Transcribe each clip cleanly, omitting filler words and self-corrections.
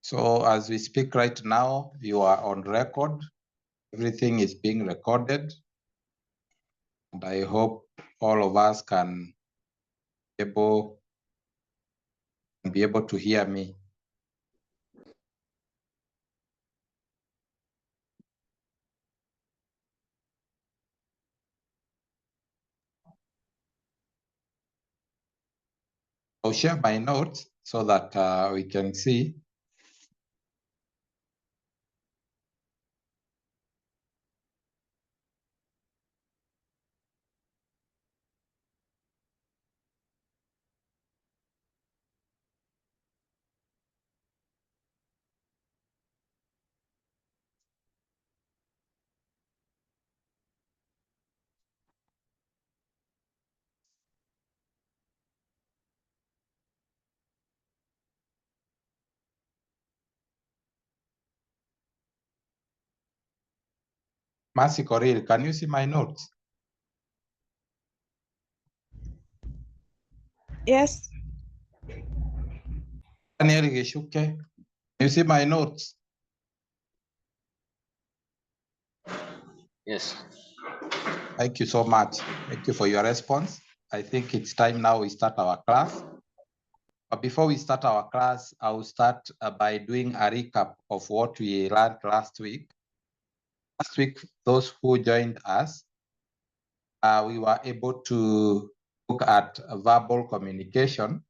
So as we speak right now, you are on record. Everything is being recorded. And I hope all of us can be able to hear me. I'll share my notes so that we can see. Mercy Koril, can you see my notes? Yes. Daniel Geshuke, can you see my notes? Yes. Thank you so much. Thank you for your response. I think it's time now we start our class. But before we start our class, I will start by doing a recap of what we learned last week. Last week, those who joined us, we were able to look at verbal communication.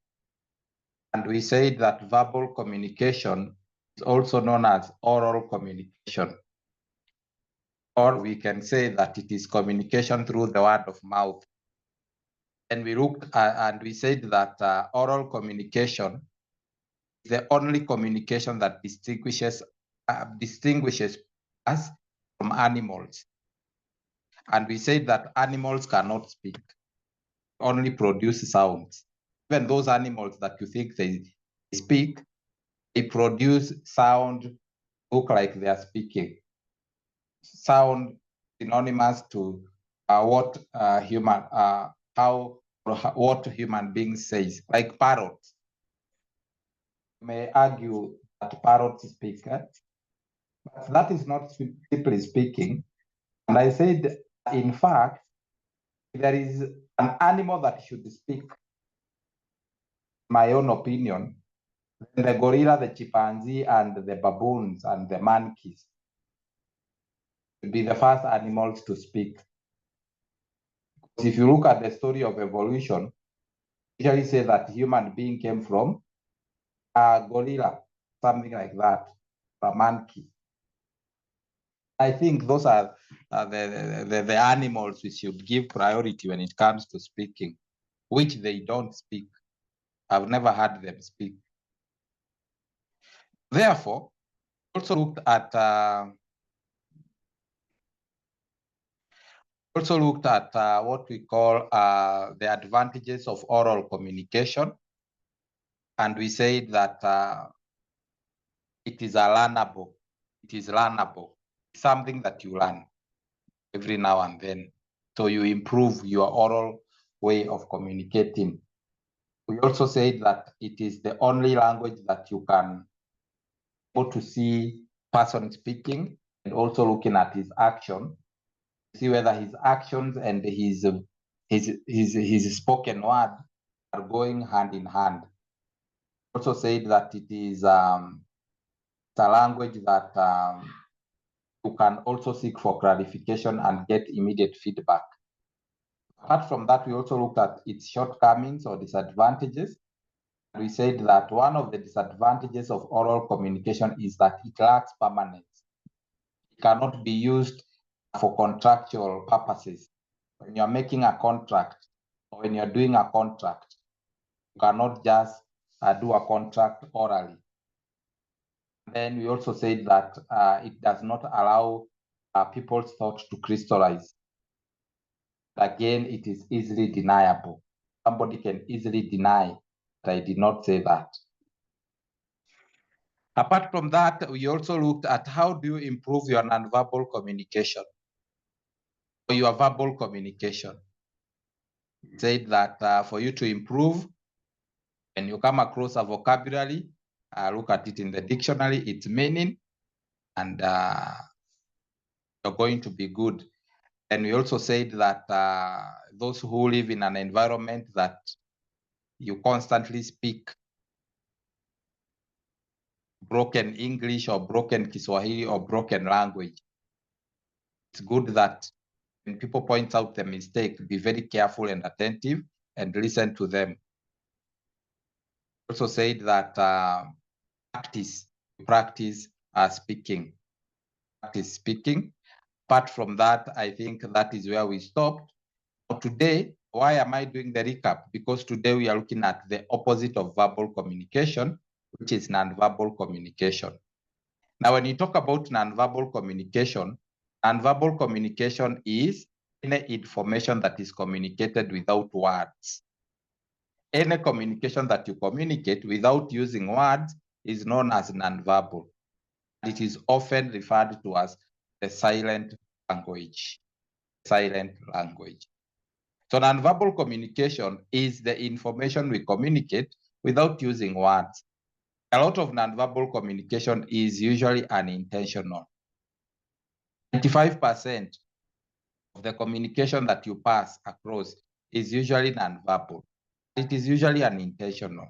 And we said that verbal communication is also known as oral communication. Or we can say that it is communication through the word of mouth. And we looked and we said that oral communication is the only communication that distinguishes us from animals. And we said that animals cannot speak, only produce sounds. Even those animals that you think they speak, they produce sound, look like they are speaking. Sound synonymous to what human beings says, like parrots. You may argue that parrots speak, but that is not simply speaking. And I said, in fact, there is an animal that should speak, my own opinion, the gorilla, the chimpanzee, and the baboons and the monkeys would be the first animals to speak. If you look at the story of evolution, usually say that human being came from a gorilla, something like that, a monkey. I think those are the animals we should give priority when it comes to speaking, which they don't speak. I've never heard them speak. Therefore, also looked at what we call the advantages of oral communication. And we said that it is learnable. It is learnable. Something that you learn every now and then. So you improve your oral way of communicating. We also said that it is the only language that you can go to see person speaking and also looking at his action, see whether his actions and his spoken word are going hand in hand. Also said that it is a language that you can also seek for clarification and get immediate feedback. Apart from that, we also looked at its shortcomings or disadvantages. We said that one of the disadvantages of oral communication is that it lacks permanence. It cannot be used for contractual purposes. When you're making a contract or when you're doing a contract, you cannot just do a contract orally. Then we also said that it does not allow people's thought to crystallize. Again, it is easily deniable. Somebody can easily deny that I did not say that. Apart from that, we also looked at how do you improve your nonverbal communication or your verbal communication. We said that for you to improve, when you come across a vocabulary look at it in the dictionary, its meaning, and you're going to be good. And we also said that those who live in an environment that you constantly speak broken English or broken Kiswahili or broken language, it's good that when people point out the mistake, be very careful and attentive and listen to them. Also said that practice speaking. Practice speaking. Apart from that, I think that is where we stopped. Now today, why am I doing the recap? Because today we are looking at the opposite of verbal communication, which is nonverbal communication. Now, when you talk about nonverbal communication is any information that is communicated without words. Any communication that you communicate without using words is known as nonverbal. It is often referred to as the silent language. Silent language. So nonverbal communication is the information we communicate without using words. A lot of nonverbal communication is usually unintentional. 95% of the communication that you pass across is usually nonverbal. It is usually unintentional.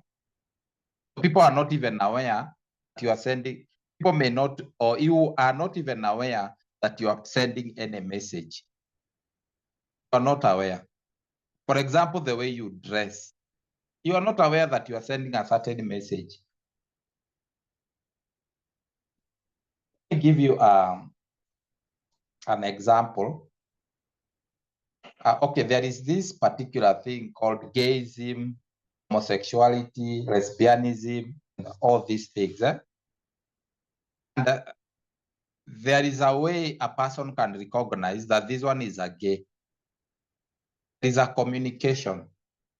People are not even aware that you are sending, people may not, or you are not even aware that you are sending any message. You are not aware. For example, the way you dress, you are not aware that you are sending a certain message. Let me give you an example. Okay, there is this particular thing called gayism, homosexuality, lesbianism, and all these things. And there is a way a person can recognize that this one is a gay. There is a communication.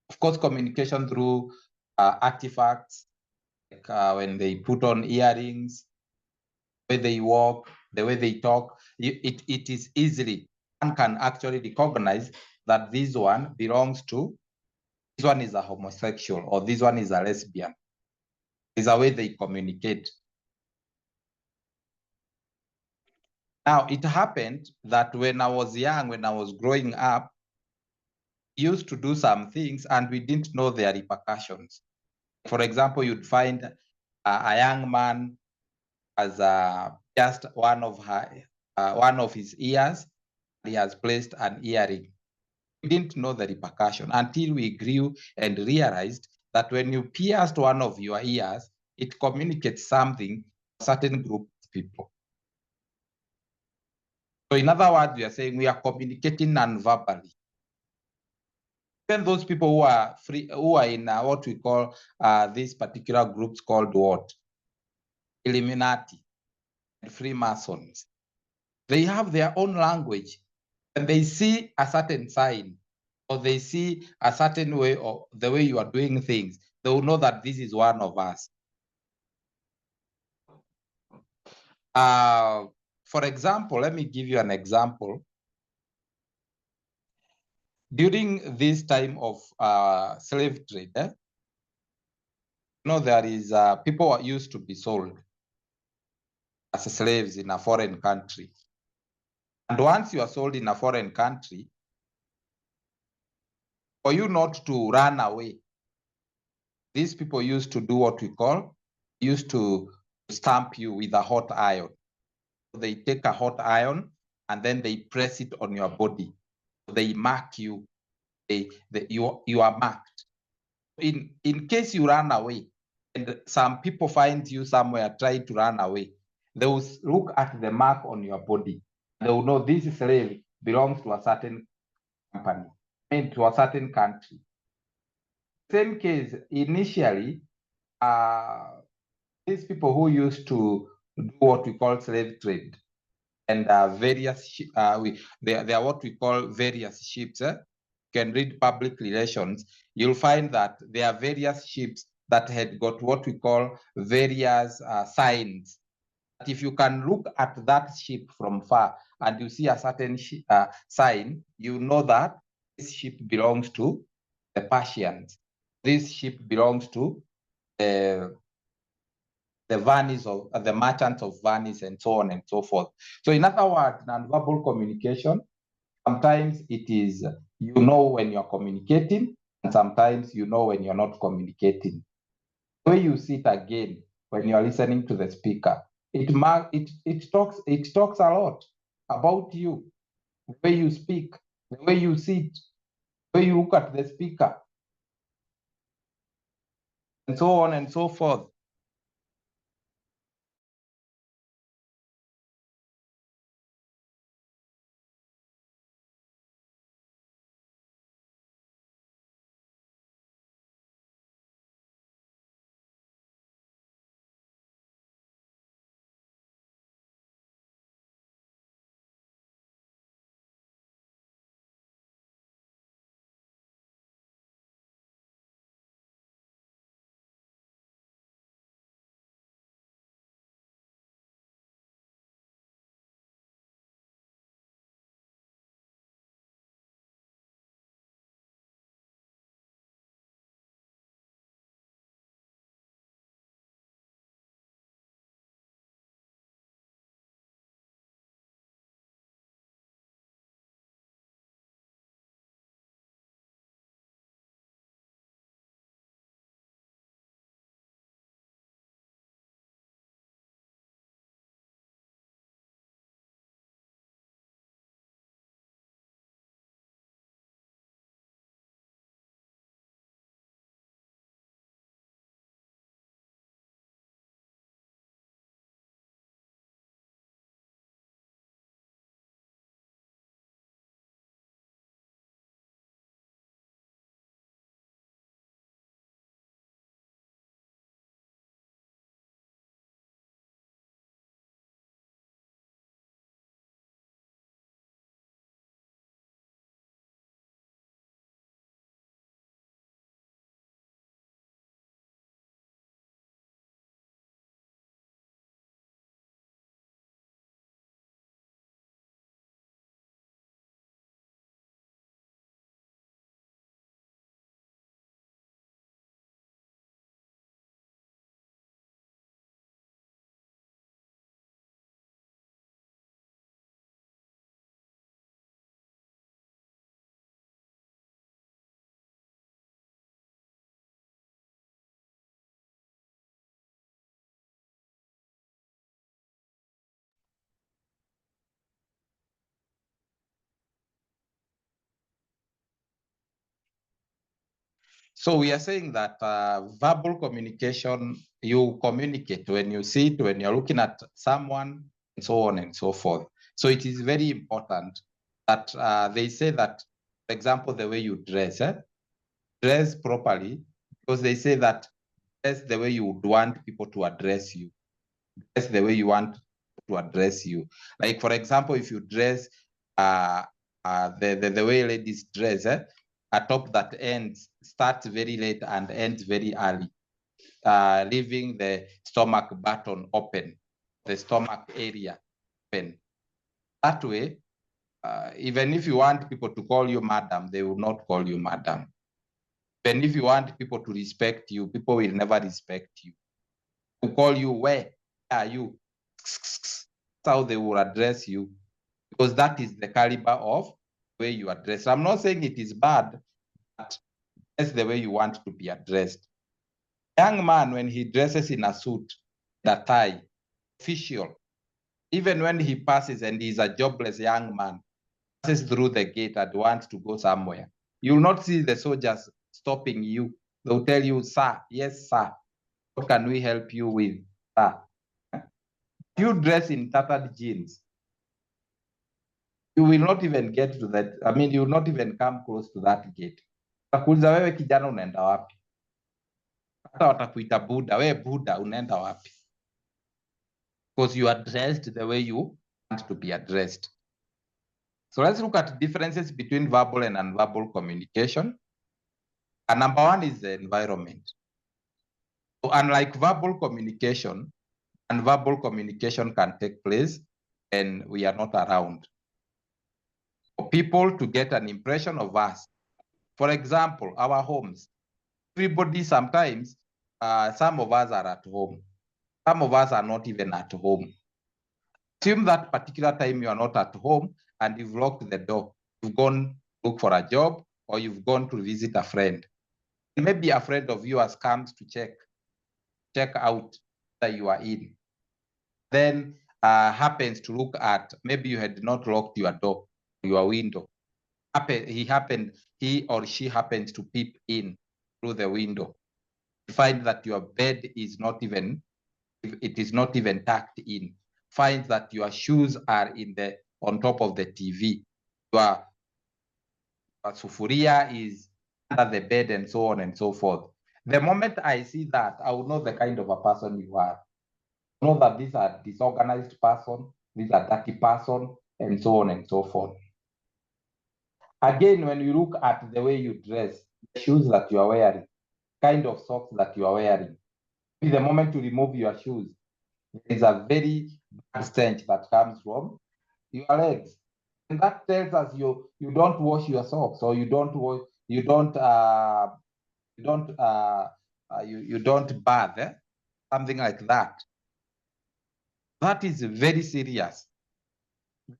Of course, communication through artifacts, like when they put on earrings, the way they walk, the way they talk. It is easily, one can actually recognize that this one belongs to, this one is a homosexual, or this one is a lesbian. It's a way they communicate. Now, it happened that when I was young, when I was growing up, I used to do some things and we didn't know their repercussions. For example, you'd find a young man has just one of his ears. He has placed an earring. We didn't know the repercussion until we grew and realized that when you pierced one of your ears, it communicates something to a certain group of people. So in other words, we are saying we are communicating non-verbally. Even those people who are free, who are in what we call these particular groups called what? Illuminati and Freemasons. They have their own language, and they see a certain sign, or they see a certain way, or the way you are doing things. They will know that this is one of us. For example, let me give you an example. During this time of slave trade, there is people used to be sold as slaves in a foreign country. And once you are sold in a foreign country, for you not to run away, these people used to do what we call, used to stamp you with a hot iron. They take a hot iron and then they press it on your body. They mark you. You are marked. In case you run away and some people find you somewhere trying to run away, they will look at the mark on your body. They will know this slave belongs to a certain company, to a certain country. Same case, initially, these people who used to do what we call slave trade, and various, they are what we call various ships. You can read public relations, you'll find that there are various ships that had got what we call various signs. If you can look at that ship from far and you see a certain sign, you know that this ship belongs to the Persians. This ship belongs to the Venice of the merchants of Venice and so on and so forth. So in other words, non-verbal communication, sometimes it is, you know when you're communicating, and sometimes you know when you're not communicating. The way you sit again, when you're listening to the speaker, it talks a lot about you, the way you speak, the way you sit, the way you look at the speaker, and so on and so forth. So we are saying that verbal communication, you communicate when you sit, when you're looking at someone, and so on and so forth. So it is very important that they say that, for example, the way you dress, dress properly, because they say that dress the way you would want people to address you. Dress the way you want to address you. Like, for example, if you dress the way ladies dress, a top that starts very late and ends very early, leaving the stomach button open, the stomach area open. That way, even if you want people to call you madam, they will not call you madam. Even if you want people to respect you, people will never respect you. To call you, where are you? That's how they will address you, because that is the caliber of the way you address. I'm not saying it is bad, but that's the way you want to be addressed. Young man, when he dresses in a suit, a tie, official, even when he passes and he's a jobless young man, passes through the gate and wants to go somewhere, you will not see the soldiers stopping you. They'll tell you, sir, yes, sir, what can we help you with, sir? You dress in tattered jeans, you will not even get to that. I mean, you will not even come close to that gate. Watakuuliza, wewe kijana unaenda wapi? Hata watakuita Buddha, wewe Buddha unaenda wapi? Because you are dressed the way you want to be addressed. So let's look at differences between verbal and nonverbal communication. And number one is the environment. So unlike verbal communication, nonverbal communication can take place and we are not around. For people to get an impression of us, for example, our homes, everybody sometimes, some of us are at home. Some of us are not even at home. Assume that particular time you are not at home and you've locked the door. You've gone to look for a job or you've gone to visit a friend. Maybe a friend of yours comes to check out that you are in. Then happens to look at, maybe you had not locked your door, your window. He or she happens to peep in through the window. Find that your bed is not even, it is not even tucked in. Find that your shoes are on top of the TV. Your sufuria is under the bed and so on and so forth. The moment I see that, I will know the kind of a person you are. I know that these are disorganized person, these are dirty person, and so on and so forth. Again, when you look at the way you dress, the shoes that you are wearing, kind of socks that you are wearing, the moment you remove your shoes, there is a very bad stench that comes from your legs. And that tells us you don't wash your socks, or you don't bath, something like that. That is very serious.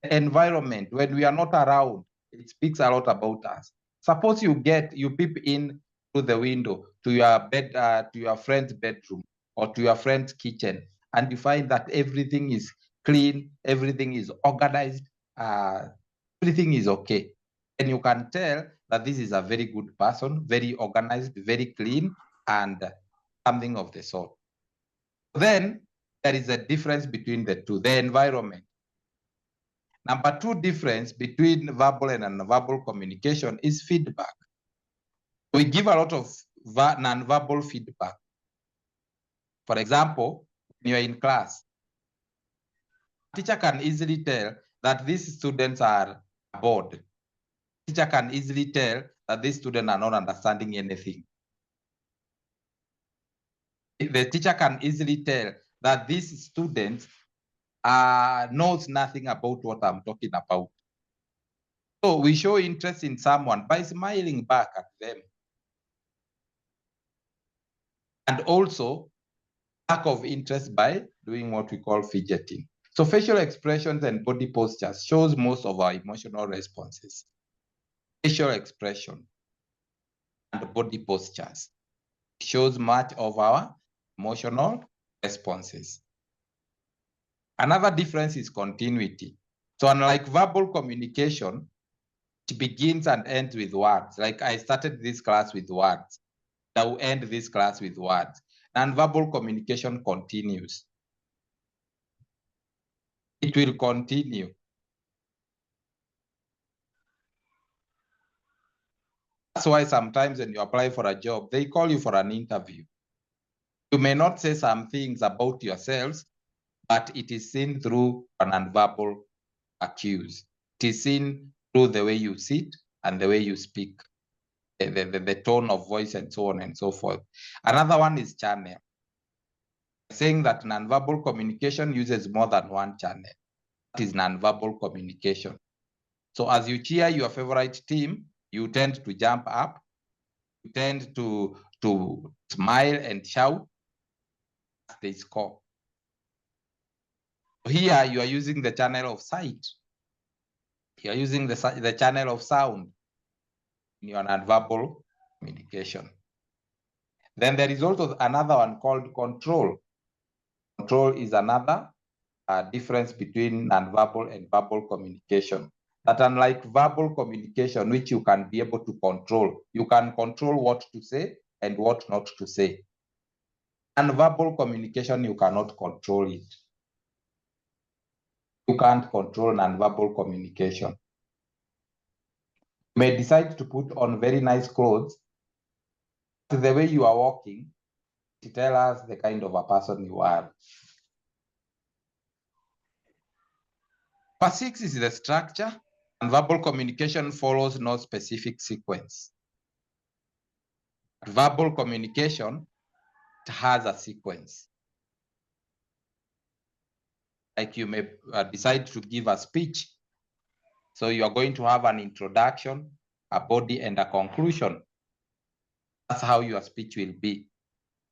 The environment, when we are not around, it speaks a lot about us. Suppose you peep in through the window to your bed, to your friend's bedroom or to your friend's kitchen, and you find that everything is clean, everything is organized, everything is okay. And you can tell that this is a very good person, very organized, very clean, and something of the sort. Then there is a difference between the two, the environment. Number two difference between verbal and non-verbal communication is feedback. We give a lot of non-verbal feedback. For example, when you're in class, teacher can easily tell that these students are bored. Teacher can easily tell that these students are not understanding anything. The teacher can easily tell that these students knows nothing about what I'm talking about. So we show interest in someone by smiling back at them. And also lack of interest by doing what we call fidgeting. So facial expressions and body postures shows most of our emotional responses. Facial expression and body postures shows much of our emotional responses. Another difference is continuity. So unlike verbal communication, it begins and ends with words. Like I started this class with words. I will end this class with words. Non-verbal communication continues. It will continue. That's why sometimes when you apply for a job, they call you for an interview. You may not say some things about yourselves, but it is seen through an non-verbal cues. It is seen through the way you sit and the way you speak, the tone of voice and so on and so forth. Another one is channel. Saying that non-verbal communication uses more than one channel. That is non-verbal communication. So as you cheer your favorite team, you tend to jump up, you tend to smile and shout as they score. Here you are using the channel of sight. You are using the channel of sound in your non-verbal communication. Then there is also another one called control. Control is another difference between non-verbal and verbal communication. That unlike verbal communication, which you can be able to control, you can control what to say and what not to say. Non-verbal communication, you cannot control it. You can't control non-verbal communication. You may decide to put on very nice clothes. The way you are walking, to tell us the kind of a person you are. Part 6 is the structure, and verbal communication follows no specific sequence. Verbal communication has a sequence. Like you may decide to give a speech. So you are going to have an introduction, a body, and a conclusion. That's how your speech will be.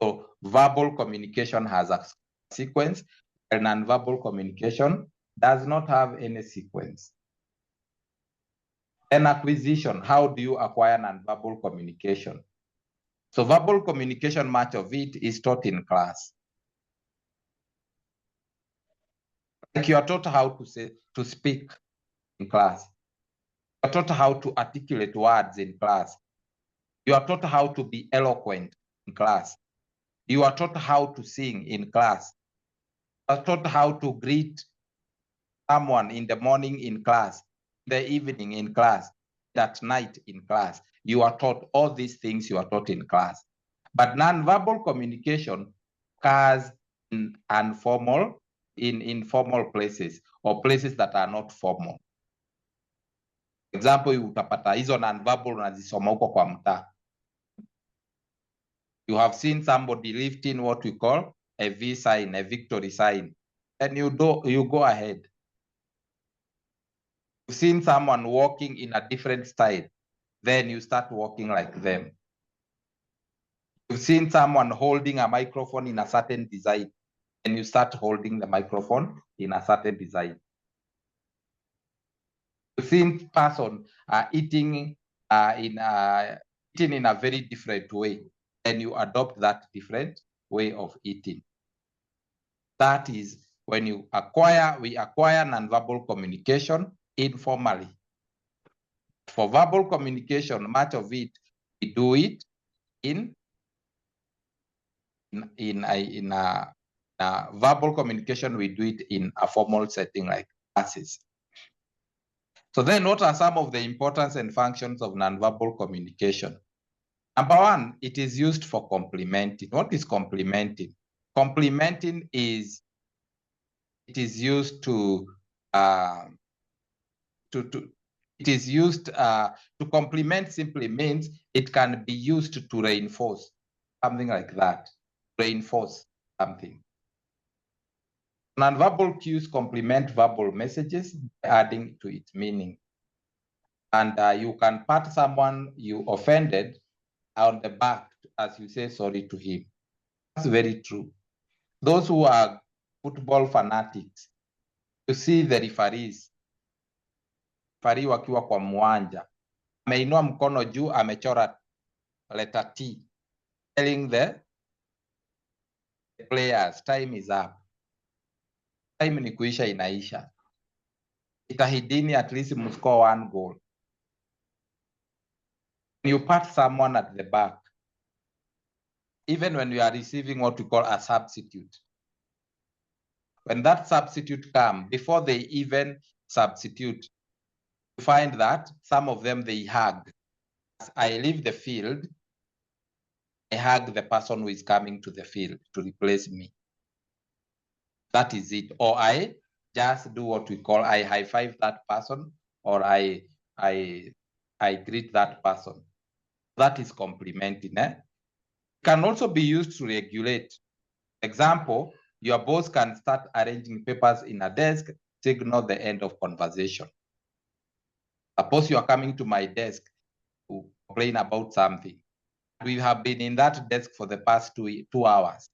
So verbal communication has a sequence, and nonverbal communication does not have any sequence. And acquisition, how do you acquire nonverbal communication? So verbal communication, much of it is taught in class. Like you are taught how to speak in class. You are taught how to articulate words in class. You are taught how to be eloquent in class. You are taught how to sing in class. You are taught how to greet someone in the morning in class, the evening in class, that night in class. You are taught all these things, you are taught in class. But nonverbal communication occurs in informal places or places that are not formal. For example, utapata hizo nonverbal unazisoma huko kwa mtaa. You have seen somebody lifting what we call a V sign, a victory sign, and you go ahead. You've seen someone walking in a different style, then you start walking like them. You've seen someone holding a microphone in a certain design, and you start holding the microphone in a certain design. You've seen person eating in a very different way, and you adopt that different way of eating. That is when we acquire nonverbal communication informally. For verbal communication, much of it, we do it in verbal communication, we do it in a formal setting like classes. So then what are some of the importance and functions of nonverbal communication? Number one, it is used for complementing. What is complementing? Complementing is, it is used to complement simply means it can be used to reinforce something like that, reinforce something. Nonverbal cues complement verbal messages by adding to its meaning. And you can pat someone you offended on the back as you say sorry to him. That's very true. Those who are football fanatics, you see the referees, referee wakiwa kwa mwanja, ameinua mkono juu, amechora letter T, telling the players time is up. Time ni kuisha, inaisha. Itahidini at least mscore 1 goal. You pat someone at the back, even when you are receiving what we call a substitute. When that substitute comes, before they even substitute, you find that some of them, they hug. As I leave the field, I hug the person who is coming to the field to replace me. That is it. Or I just do what we call, I high five that person, or I greet that person. That is complimenting. It can also be used to regulate. Example, your boss can start arranging papers in a desk, signal the end of conversation. Suppose you are coming to my desk to complain about something. We have been in that desk for the past 2 hours.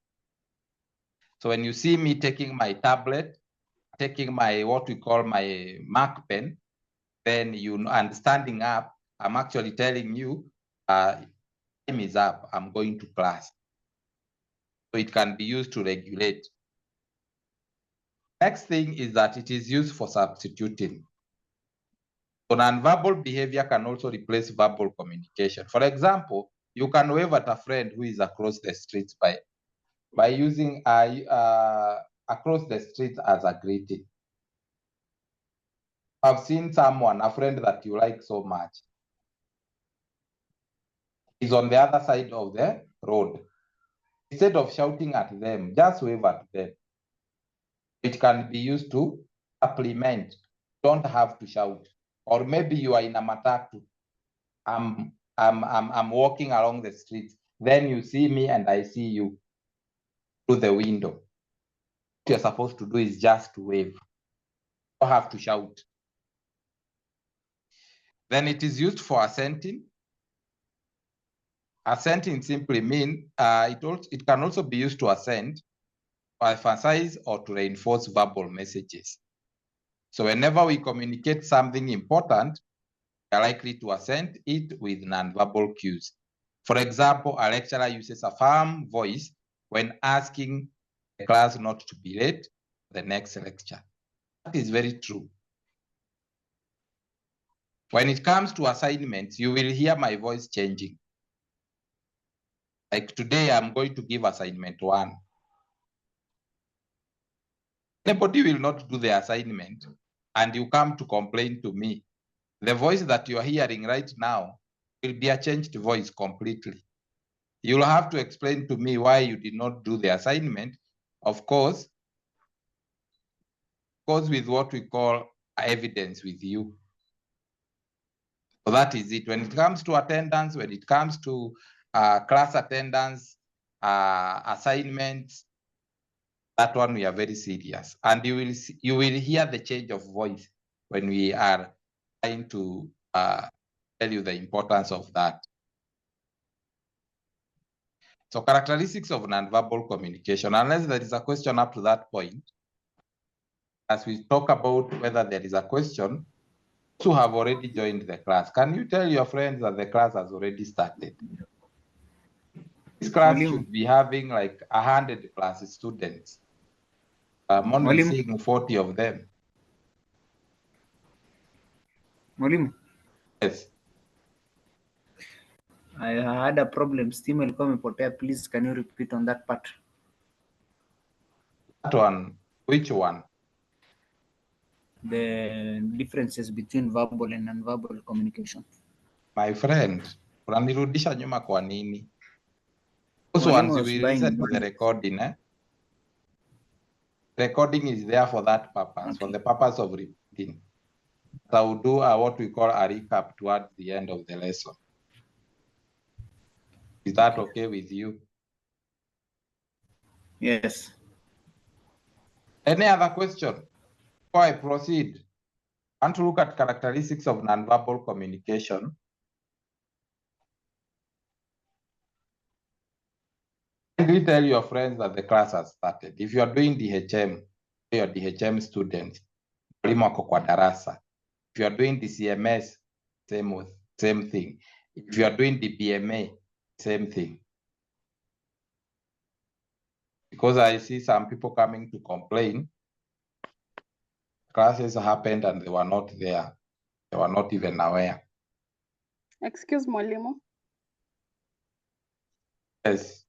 So when you see me taking my tablet, taking my, what we call my Mac pen, then and standing up, I'm actually telling you, time is up, I'm going to class. So it can be used to regulate. Next thing is that it is used for substituting. So nonverbal behavior can also replace verbal communication. For example, you can wave at a friend who is across the street by using across the street as a greeting. I've seen someone, a friend that you like so much, is on the other side of the road. Instead of shouting at them, just wave at them. It can be used to supplement. Don't have to shout. Or maybe you are in a matatu. I'm walking along the street. Then you see me and I see you through the window. What you're supposed to do is just to wave. You don't have to shout. Then it is used for assenting. Assenting simply means it can also be used to assent emphasize or to reinforce verbal messages. So whenever we communicate something important, we are likely to accent it with nonverbal cues. For example, a lecturer uses a firm voice when asking the class not to be late for the next lecture. That is very true. When it comes to assignments, you will hear my voice changing. Like today, I'm going to give assignment 1. Anybody will not do the assignment and you come to complain to me. The voice that you are hearing right now will be a changed voice completely. You'll have to explain to me why you did not do the assignment, of course with what we call evidence with you. So that is it. When it comes to attendance, when it comes to class attendance, assignments, that one we are very serious. And you will hear the change of voice when we are trying to tell you the importance of that. So characteristics of nonverbal communication, unless there is a question up to that point, as we talk about whether there is a question, those who have already joined the class, can you tell your friends that the class has already started? This class should be having like 100 plus students. I'm only seeing 40 of them. Mwalimu. Yes. I had a problem. Steam ilikuwa imepotea. Please, can you repeat on that part? That one, which one? The differences between verbal and non-verbal communication. My friend, unanirudisha nyuma kwa nini? Those ones you will listen to the recording, eh? Recording is there for that purpose, for the purpose of repeating. So I will do what we call a recap towards the end of the lesson. Is that okay with you? Yes. Any other question? Before I proceed, I want to look at characteristics of nonverbal communication. Kindly tell your friends that the class has started. If you are doing DHM, your DHM students, mwalimu ako kwa darasa. If you are doing the CMS, same thing. If you are doing the BMA, same thing. Because I see some people coming to complain, classes happened and they were not there. They were not even aware. Excuse mwalimu. Yes.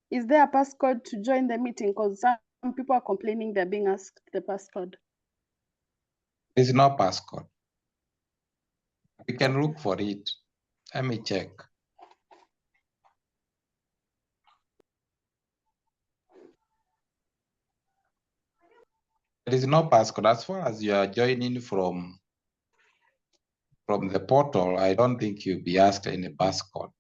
Is there a passcode to join the meeting? Because some people are complaining they're being asked the passcode. There's no passcode. We can look for it. Let me check. There is no passcode. As far as you are joining from the portal, I don't think you'll be asked any passcode.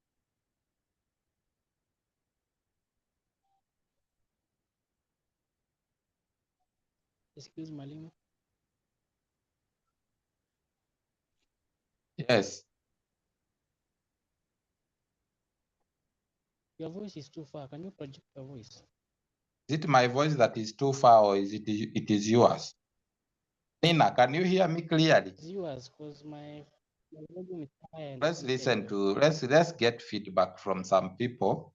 Excuse mwalimu. Yes. Your voice is too far. Can you project your voice? Is it my voice that is too far or is it is yours? Nina, can you hear me clearly? It's yours because my volume is high. Let's listen to, let's get feedback from some people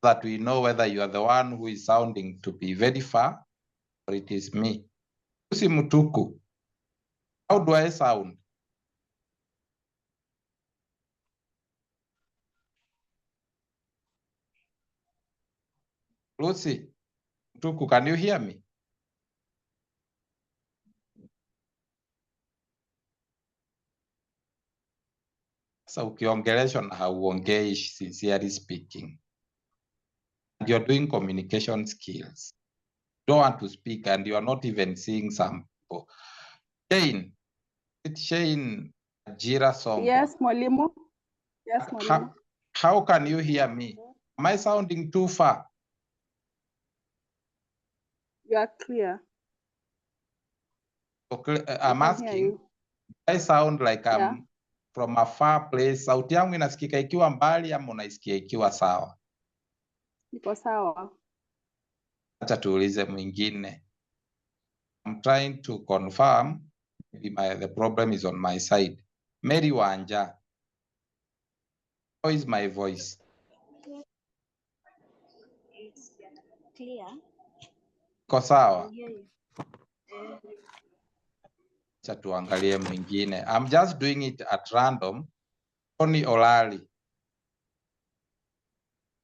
so that we know whether you are the one who is sounding to be very far or it is me. Lucy Mutuku, how do I sound? Lucy Mutuku, can you hear me? So ukiongeleshwa na hauongei, sincerely speaking. And you're doing communication skills. You don't want to speak and you are not even seeing some people. Shane, it's Shane Jira Song. Yes, mwalimu. Yes, mwalimu. How can you hear me? Am I sounding too far? You are clear. Okay, I'm asking, I sound like I'm from a far place. Sauti yangu inasikika ikiwa mbali ama unaisikia ikiwa sawa? Iko sawa. Acha tuulize mwingine. I'm trying to confirm maybe the problem is on my side. Mary Wanja. How is my voice? Clear. Iko sawa? Acha tuangalie mwingine. I'm just doing it at random. Roni Olali.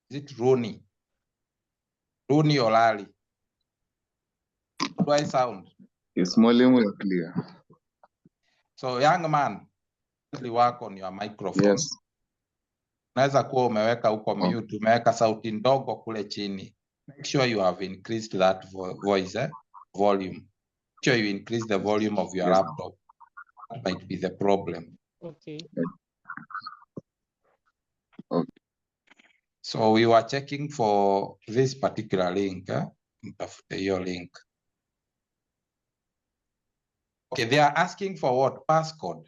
Is it Roni? Roni Olali. How do I sound? Yes, mwalimu, you're clear. So young man, please work on your microphone. Yes. Unaweza kuwa umeweka huko mute, umeweka sauti ndogo kule chini. Make sure you have increased that voice, volume. Make sure you increase the volume of your laptop. That might be the problem. Okay. Okay. So we were checking for this particular link. Your link. Okay, they are asking for what? Passcode.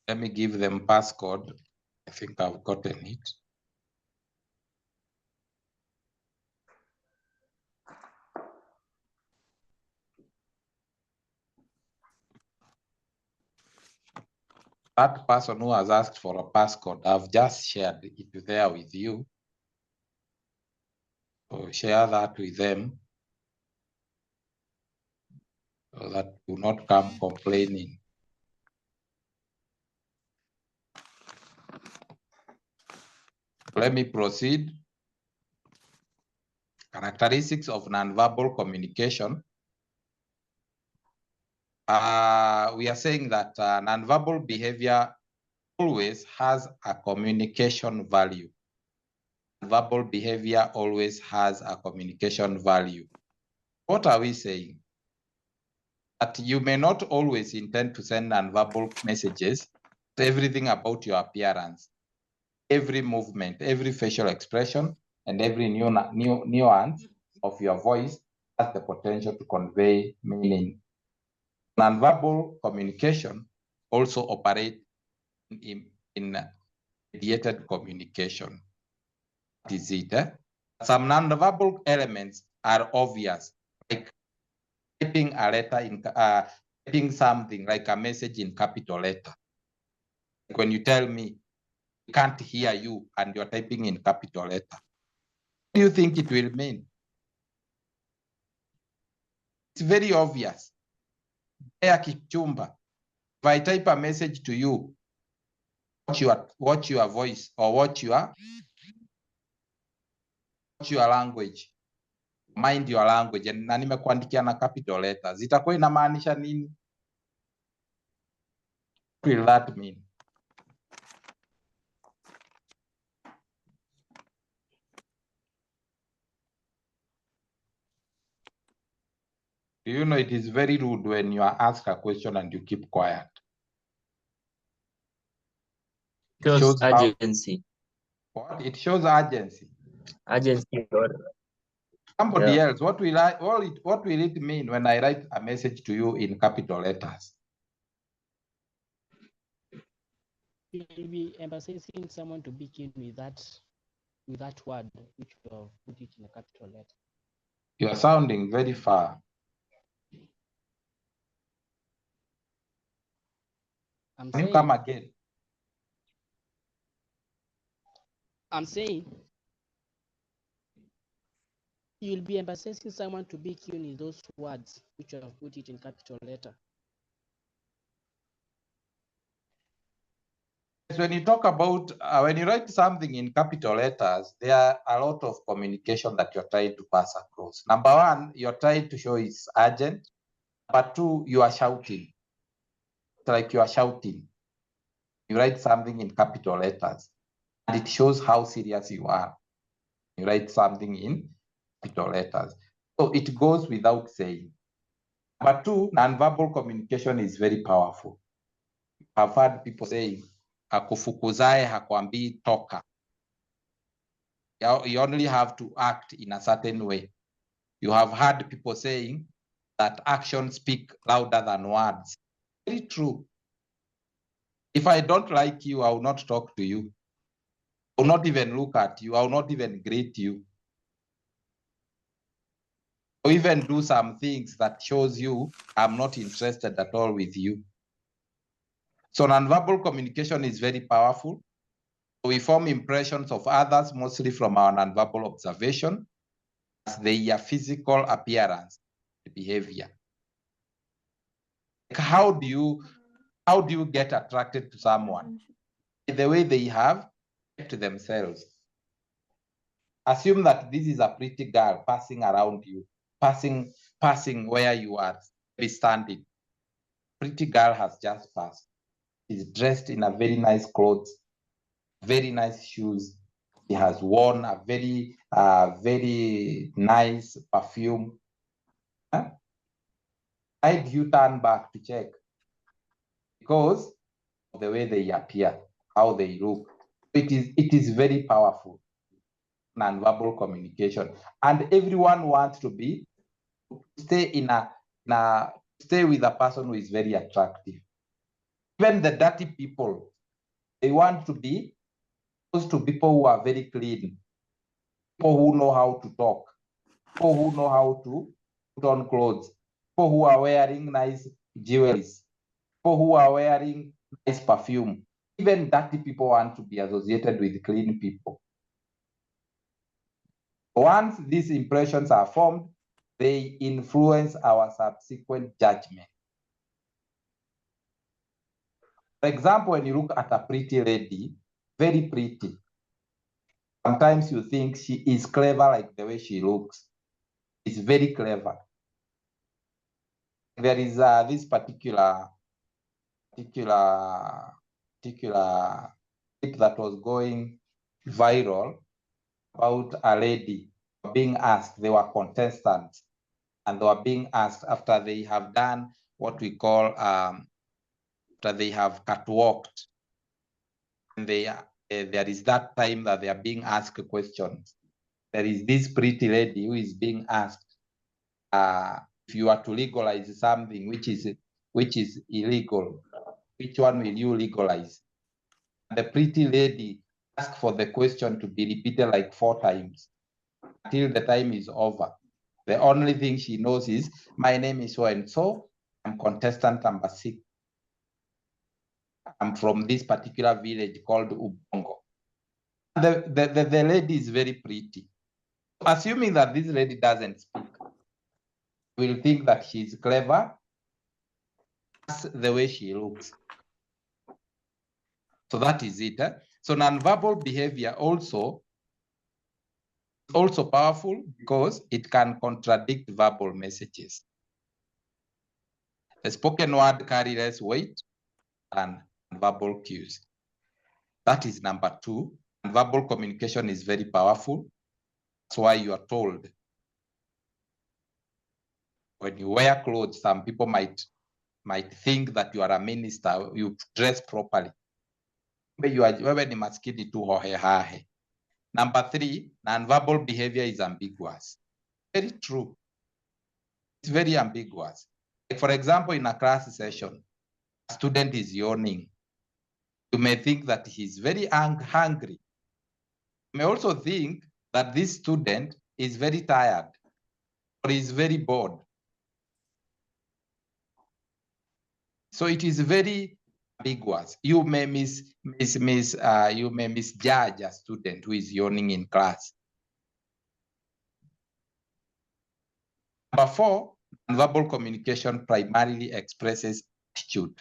Let me give them passcode. I think I've gotten it. That person who has asked for a passcode, I've just shared it there with you. So share that with them so that do not come complaining. Let me proceed. Characteristics of nonverbal communication. We are saying that nonverbal behavior always has a communication value. Verbal behavior always has a communication value. What are we saying? That you may not always intend to send nonverbal messages, everything about your appearance, every movement, every facial expression, and every nuance of your voice has the potential to convey meaning. Nonverbal communication also operates in mediated communication. What is it? Some nonverbal elements are obvious, like typing a letter in typing something like a message in capital letter. Like when you tell me, I can't hear you, and you're typing in capital letter. What do you think it will mean? It's very obvious. If I type a message to you, watch your voice or watch your language, mind your language, na nimekuandikia na capital letters, itakuwa inamaanisha nini? What will that mean? Do you know it is very rude when you are asked a question and you keep quiet? It shows urgency. What? It shows urgency. Urgency or Somebody else, what will it mean when I write a message to you in capital letters? You will be emphasizing someone to be keen with that word which you have put it in a capital letter. You are sounding very far. Can you come again? I'm saying you'll be emphasizing someone to be keen in those words which you have put it in capital letter. When you talk about, when you write something in capital letters, there are a lot of communication that you're trying to pass across. Number one, you're trying to show it's urgent. Number two, you are shouting. It's like you are shouting. You write something in capital letters, and it shows how serious you are. You write something in capital letters. So it goes without saying. Number two, nonverbal communication is very powerful. I've heard people saying, akufukuzae hakwambii toka. You only have to act in a certain way. You have heard people saying that actions speak louder than words. Very true. If I don't like you, I will not talk to you. I will not even look at you. I will not even greet you. Or even do some things that shows you I'm not interested at all with you. So nonverbal communication is very powerful. We form impressions of others mostly from our nonverbal observation as their physical appearance, behavior. Like how do you get attracted to someone? The way they have kept themselves. Assume that this is a pretty girl passing around you, passing where you are standing. Pretty girl has just passed. She's dressed in a very nice clothes, very nice shoes. She has worn a very nice perfume. Huh? Why do you turn back to check? Because of the way they appear, how they look. It is very powerful, nonverbal communication. And everyone wants to stay with a person who is very attractive. Even the dirty people, they want to be close to people who are very clean, people who know how to talk, people who know how to put on clothes, people who are wearing nice jewelries, people who are wearing nice perfume. Even dirty people want to be associated with clean people. Once these impressions are formed, they influence our subsequent judgment. For example, when you look at a pretty lady, very pretty, sometimes you think she is clever like the way she looks. It's very clever. There is this particular clip that was going viral about a lady being asked. They were contestants, and they were being asked after they have done what we call after they have catwalked. And there is that time that they are being asked questions. There is this pretty lady who is being asked, if you are to legalize something which is illegal, which one will you legalize? And the pretty lady asked for the question to be repeated like 4 times until the time is over. The only thing she knows is, my name is so and so, I'm contestant number 6. I'm from this particular village called Ubongo. The lady is very pretty. Assuming that this lady doesn't speak, we'll think that she's clever. That's the way she looks. So that is it. So nonverbal behavior also powerful because it can contradict verbal messages. The spoken word carries less weight than verbal cues. That is number 2. Verbal communication is very powerful. That's why you are told when you wear clothes, some people might think that you are a minister, you dress properly. Wewe ni maskini tu hohehahe. Number 3, nonverbal behavior is ambiguous. Very true. It's very ambiguous. Like for example, in a class session, a student is yawning. You may think that he's very hungry. You may also think that this student is very tired or is very bored. So it is very ambiguous. You may misjudge a student who is yawning in class. Number 4, nonverbal communication primarily expresses attitude.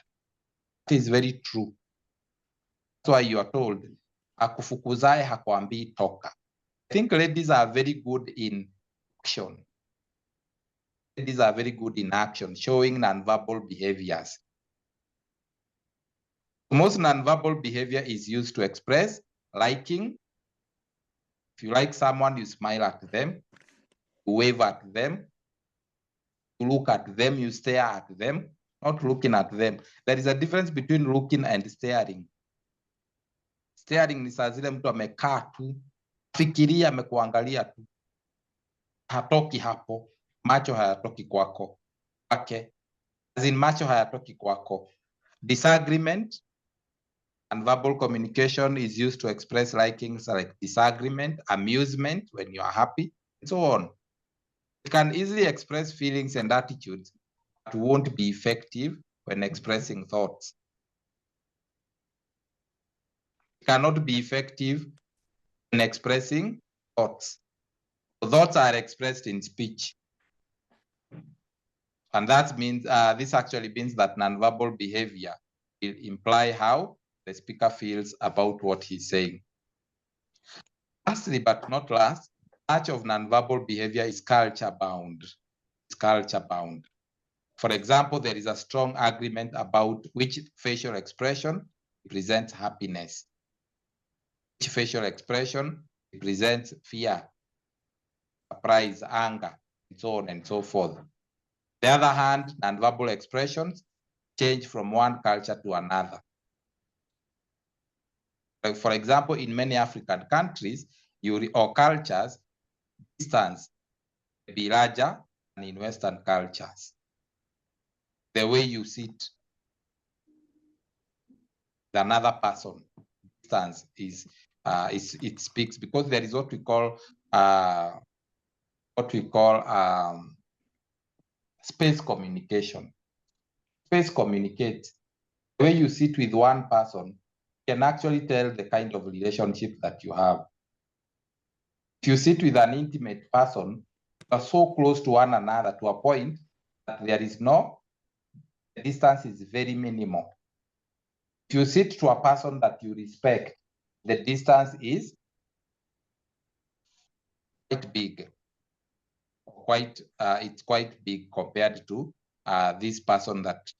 It is very true. That's why you are told, akufukuzae hakuambii toka. I think ladies are very good in action. Ladies are very good in action, showing nonverbal behaviors. Most nonverbal behavior is used to express liking. If you like someone, you smile at them, you wave at them, you look at them, you stare at them, not looking at them. There is a difference between looking and staring. Staring ni saa zile mtu amekaa tu Fikiria amekuangalia tu, hatoki hapo, macho hayatoki kwako. Okay. As in macho hayatoki kwako. Disagreement and verbal communication is used to express likings like disagreement, amusement when you are happy, and so on. You can easily express feelings and attitudes, but won't be effective when expressing thoughts. It cannot be effective when expressing thoughts. Thoughts are expressed in speech. And that means, this actually means that nonverbal behavior will imply how the speaker feels about what he's saying. Lastly, but not last, much of nonverbal behavior is culture bound. It's culture bound. For example, there is a strong agreement about which facial expression represents happiness, which facial expression represents fear, surprise, anger, and so on and so forth. On the other hand, nonverbal expressions change from one culture to another. For example, in many African countries or cultures, distance may be larger than in Western cultures. The way you sit with another person, distance is it speaks, because there is what we call space communication. Space communicates. The way you sit with one person can actually tell the kind of relationship that you have. If you sit with an intimate person, you are so close to one another to a point that there is the distance is very minimal. If you sit to a person that you respect, the distance is quite big. It's quite big compared to this person that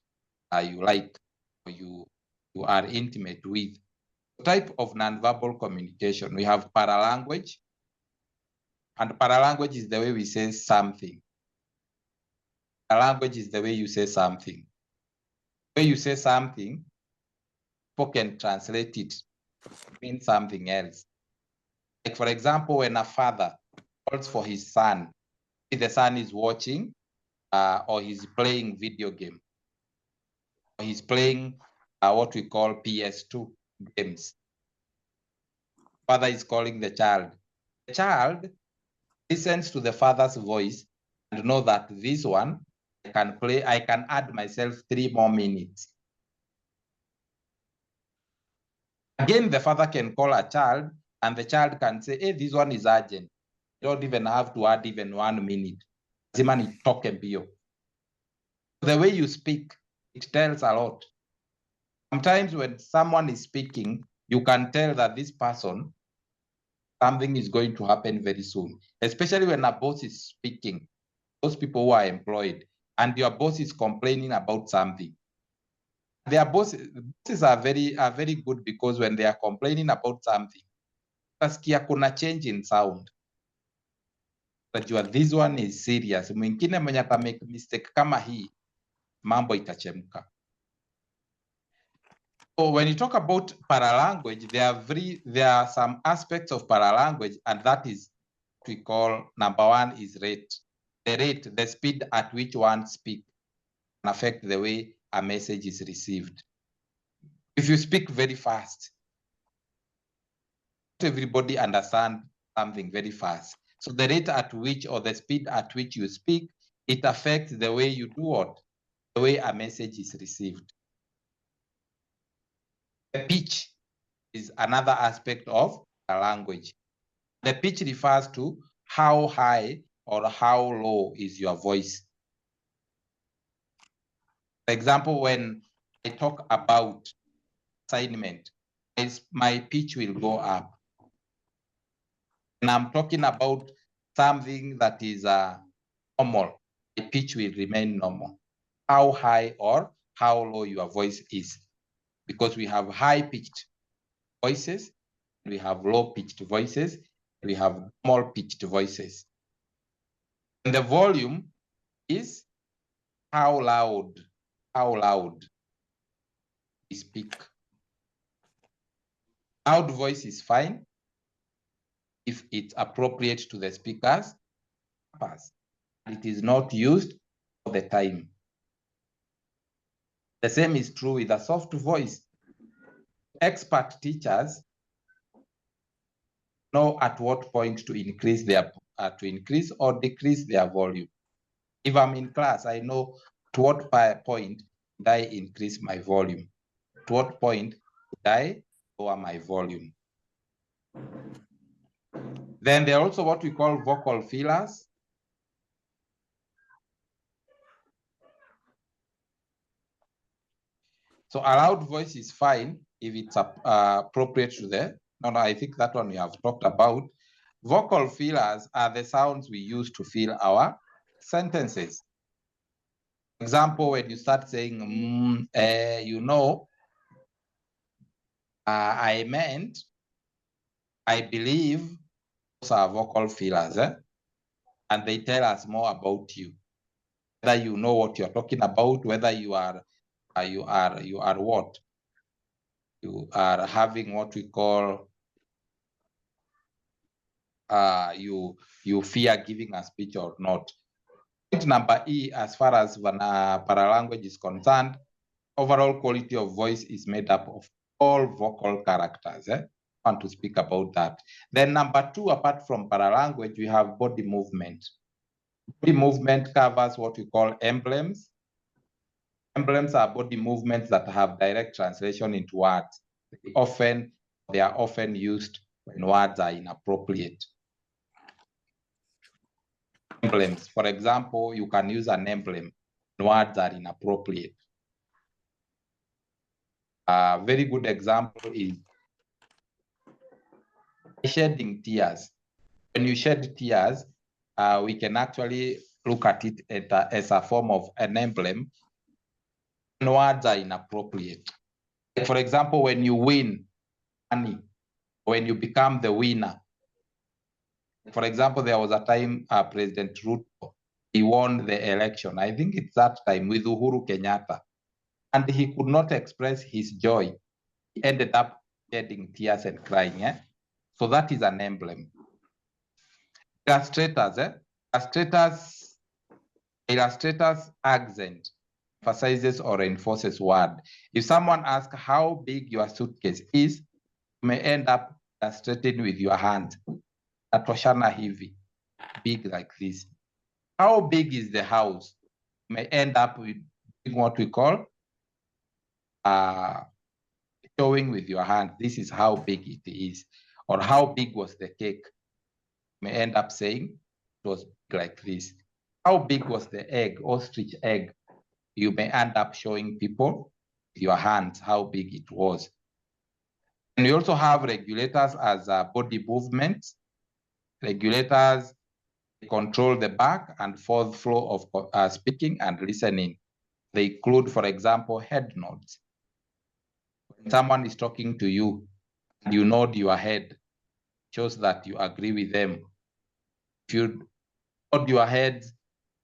you like or you are intimate with. The type of nonverbal communication, we have paralanguage, and paralanguage is the way we say something. Paralanguage is the way you say something. The way you say something, people can translate it to mean something else. Like, for example, when a father calls for his son, if the son is watching or he's playing video game, or he's playing what we call PS2 games. Father is calling the child. The child listens to the father's voice and know that this one I can add myself 3 more minutes. Again, the father can call a child and the child can say, hey, this one is urgent. You don't even have to add even 1 minute. Zimani talk mbio. The way you speak, it tells a lot. Sometimes when someone is speaking, you can tell that this person, something is going to happen very soon, especially when a boss is speaking, those people who are employed, and your boss is complaining about something. Their bosses are very good, because when they are complaining about something, utasikia kuna change in sound. Unajua this one is serious. Mwingine mwenye ata make mistake kama hii, mambo itachemka. So when you talk about paralanguage, there are some aspects of paralanguage, and that is what we call, number one is rate. The rate, the speed at which one speaks, can affect the way a message is received. If you speak very fast, not everybody understands something very fast. So the rate at which, or the speed at which you speak, it affects the way you do what? The way a message is received. The pitch is another aspect of a language. The pitch refers to how high or how low is your voice. For example, when I talk about assignment, my pitch will go up. When I'm talking about something that is normal, the pitch will remain normal. How high or how low your voice is, because we have high-pitched voices, we have low-pitched voices, we have small-pitched voices. And the volume is how loud we speak. Loud voice is fine. if it's appropriate to the speaker's purpose. It is not used all the time. The same is true with a soft voice. Expert teachers know at what point to increase or decrease their volume. If I'm in class, I know at what point did I increase my volume? At what point did I lower my volume? Then there are also what we call vocal fillers. So a loud voice is fine if it's appropriate to the, I think that one we have talked about. Vocal fillers are the sounds we use to fill our sentences. For example, when you start saying, I meant, I believe, those are vocal fillers, and they tell us more about you. Whether you know what you're talking about, whether you are what? You are having what we call, you fear giving a speech or not. Point number E, as far as paralanguage is concerned, overall quality of voice is made up of all vocal characters. I want to speak about that. Then number 2, apart from paralanguage, we have body movement. Body movement covers what we call emblems. Emblems are body movements that have direct translation into words. They are often used when words are inappropriate. Emblems, for example, you can use an emblem when words are inappropriate. A very good example is shedding tears. When you shed tears, we can actually look at it as a form of an emblem when words are inappropriate. Like for example, when you win money, when you become the winner. For example, there was a time President Ruto, he won the election. I think it's that time with Uhuru Kenyatta. And he could not express his joy. He ended up shedding tears and crying. So that is an emblem. Illustrators, illustrators accent emphasizes or reinforces word. If someone asks how big your suitcase is, you may end up illustrating with your hand. Atoshana heavy, big like this. How big is the house? You may end up with what we call showing with your hand. This is how big it is. Or how big was the cake? You may end up saying it was like this. How big was the egg, ostrich egg? You may end up showing people with your hands how big it was. And we also have regulators as body movements. Regulators control the back and forth flow of speaking and listening. They include, for example, head nods. When someone is talking to you and you nod your head, shows that you agree with them. If you nod your head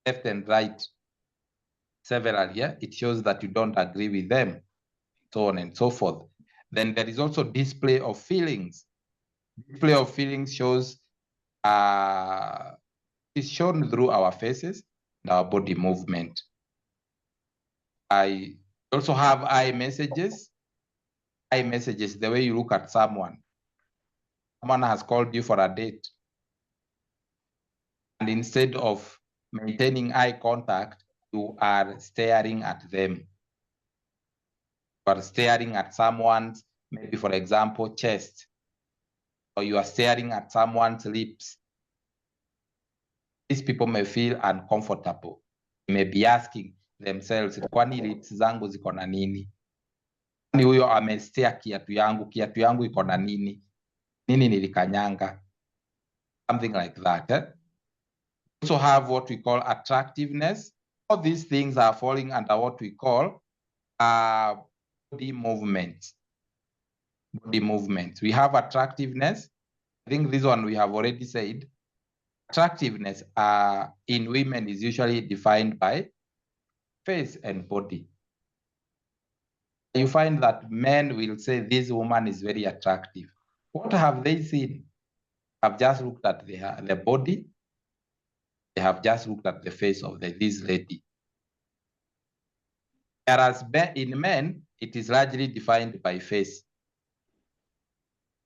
left and right severally, it shows that you don't agree with them, so on and so forth. Then there is also display of feelings. Display of feelings shows is shown through our faces and our body movement. I also have eye messages. Eye messages, the way you look at someone. Someone has called you for a date. And instead of maintaining eye contact, you are staring at them. You are staring at someone's, maybe for example, chest. Or you are staring at someone's lips. These people may feel uncomfortable. They may be asking themselves, kwani lips zangu ziko na nini? Kwani huyo amestea kiatu yangu iko na nini? Nini nilikanyanga? Something like that. We also have what we call attractiveness. All these things are falling under what we call body movement. Body movement. We have attractiveness. I think this one we have already said. Attractiveness in women is usually defined by face and body. You find that men will say this woman is very attractive. What have they seen? have just looked at the body. They have just looked at the face of this lady. Whereas in men, it is largely defined by face.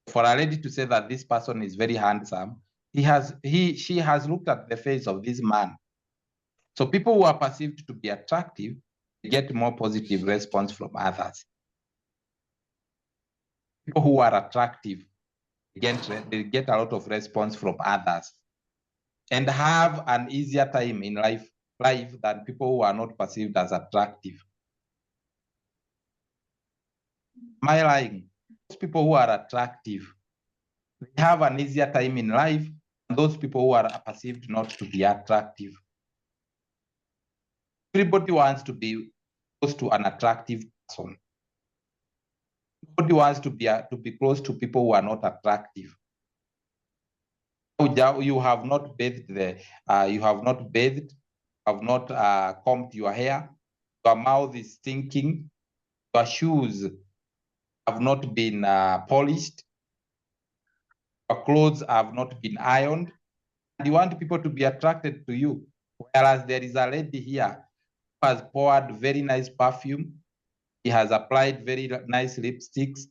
For a lady to say that this person is very handsome, she has looked at the face of this man. So people who are perceived to be attractive get more positive response from others. People who are attractive they get a lot of response from others and have an easier time in life than people who are not perceived as attractive. Am I lying? Those people who are attractive, they have an easier time in life than those people who are perceived not to be attractive. Everybody wants to be close to an attractive person. Nobody wants to be close to people who are not attractive. You have not bathed have not combed your hair, your mouth is stinking, your shoes have not been polished, your clothes have not been ironed, and you want people to be attracted to you. Whereas there is a lady here who has poured very nice perfume, she has applied very nice lipsticks,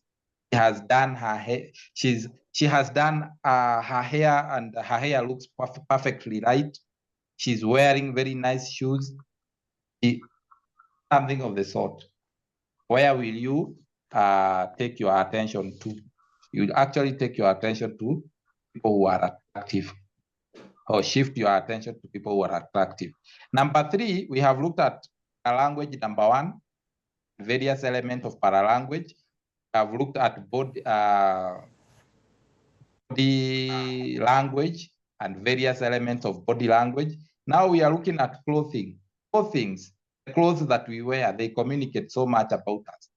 she has done her hair, she has done her hair, and her hair looks perfectly right. She's wearing very nice shoes, something of the sort. Where will you take your attention to? You actually take your attention to people who are attractive, or shift your attention to people who are attractive. Number 3, we have looked at language. Number 1, various elements of paralanguage. We have looked at body language and various elements of body language. Now we are looking at clothing. The clothes that we wear, they communicate so much about us.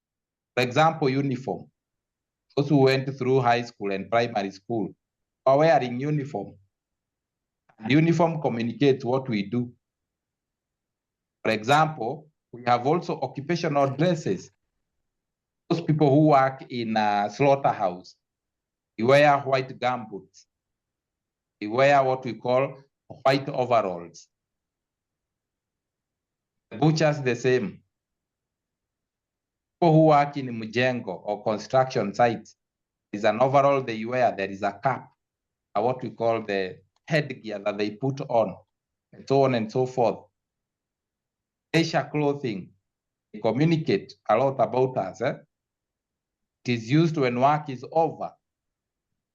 For example, uniform. Those who went through high school and primary school are wearing uniform. The uniform communicates what we do. For example, we have also occupational dresses. Those people who work in a slaughterhouse, they wear white gumboots. They wear what we call white overalls. The butchers, the same. People who work in Mujengo or construction sites, there is an overall they wear, there is a cap, what we call the headgear that they put on, and so on and so forth. Leisure clothing, they communicate a lot about us. It is used when work is over.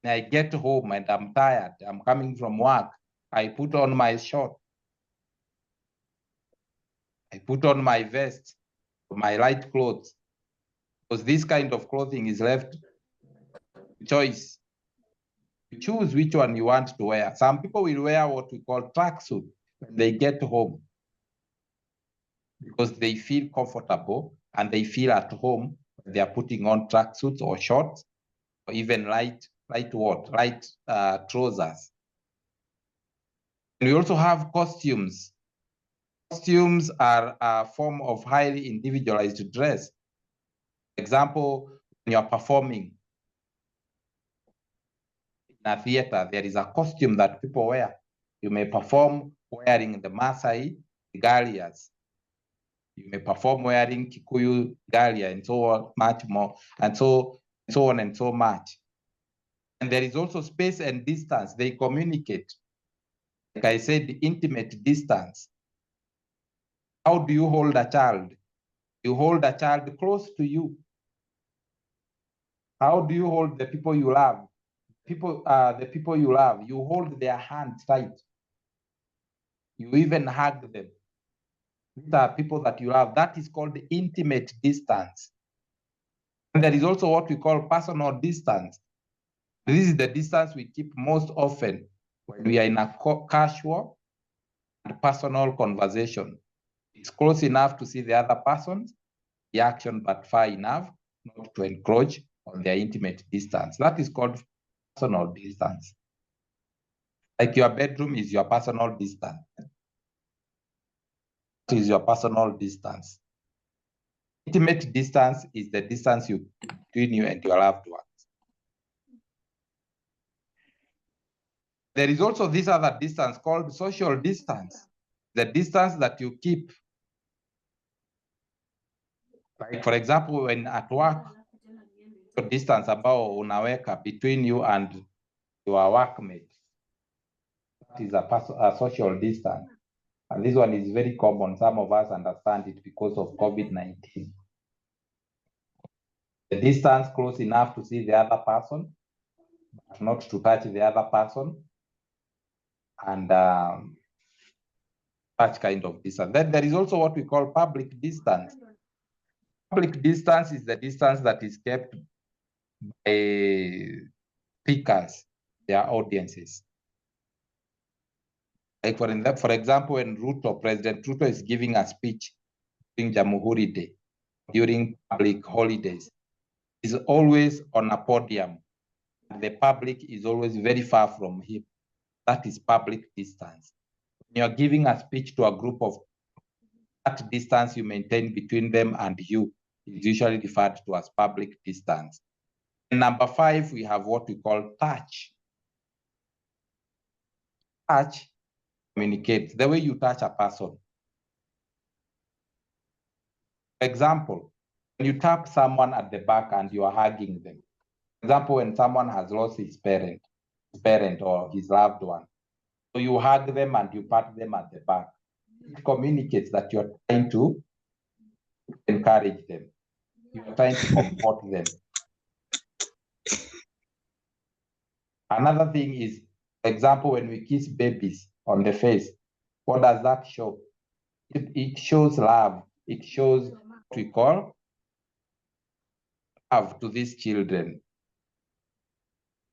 When I get home and I'm tired, I'm coming from work, I put on my short, I put on my vest, my light clothes, because this kind of clothing is left choice. You choose which one you want to wear. Some people will wear what we call tracksuit when they get home, because they feel comfortable and they feel at home when they are putting on tracksuits or shorts, or even light trousers. And we also have costumes. Costumes are a form of highly individualized dress. For example, when you're performing in a theater, there is a costume that people wear. You may perform wearing the Maasai regalias. You may perform wearing Kikuyu regalia, and so on, much more, and so on and so much. And there is also space and distance. They communicate. Like I said, intimate distance. How do you hold a child? You hold a child close to you. How do you hold the people you love? The people you love, you hold their hands tight. You even hug them. These are people that you love. That is called intimate distance. And there is also what we call personal distance. This is the distance we keep most often when we are in a casual and personal conversation. It's close enough to see the other person's reaction, but far enough not to encroach on their intimate distance. That is called personal distance. Like your bedroom is your personal distance. That is your personal distance. Intimate distance is the distance between you and your loved ones. There is also this other distance called social distance, the distance that you keep. Like for example, when at work, the distance ambao unaweka between you and your workmate, that is a social distance. And this one is very common. Some of us understand it because of COVID-19. The distance close enough to see the other person, but not to touch the other person. And such kind of distance. Then there is also what we call public distance. Public distance is the distance that is kept by speakers, their audiences. Like for example, when President Ruto is giving a speech during Jamhuri Day, during public holidays, is always on a podium. The public is always very far from him. That is public distance. When you're giving a speech to a group of, that distance you maintain between them and you is usually referred to as public distance. And number 5, we have what we call touch. Touch communicates the way you touch a person. For example, when you tap someone at the back and you are hugging them. For example, when someone has lost his parent or his loved one. So you hug them and you pat them at the back. It communicates that you're trying to encourage them. You're trying to comfort them. Another thing is, for example, when we kiss babies on the face, what does that show? It shows love. It shows what we call love to these children.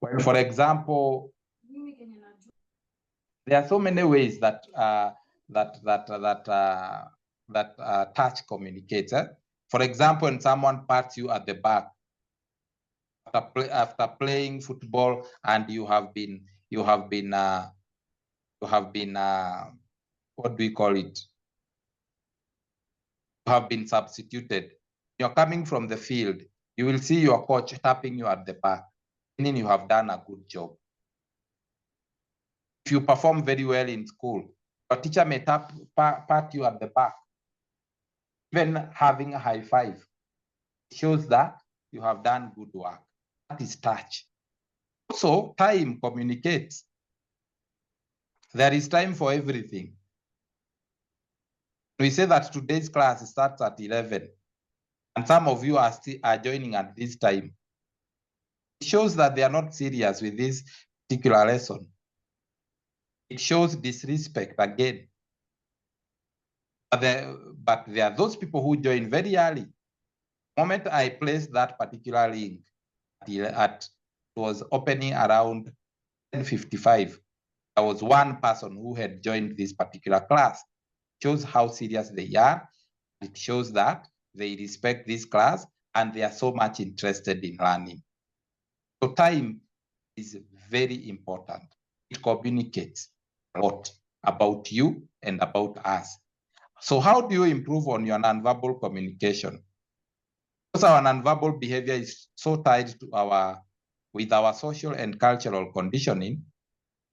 When, for example, there are so many ways that touch communicates. For example, when someone pats you at the back after playing football and you have been what do we call it? You have been substituted. You're coming from the field. You will see your coach tapping you at the back, meaning you have done a good job. If you perform very well in school, your teacher may pat you at the back. Even having a high five shows that you have done good work. That is touch. Also, time communicates. There is time for everything. We say that today's class starts at 11, and some of you are joining at this time. It shows that they are not serious with this particular lesson. It shows disrespect again. But there are those people who join very early. The moment I placed that particular link it was opening around 10:55. There was one person who had joined this particular class. It shows how serious they are. It shows that they respect this class and they are so much interested in learning. So time is very important. It communicates a lot about you and about us. So how do you improve on your nonverbal communication? Because our nonverbal behavior is so tied to with our social and cultural conditioning,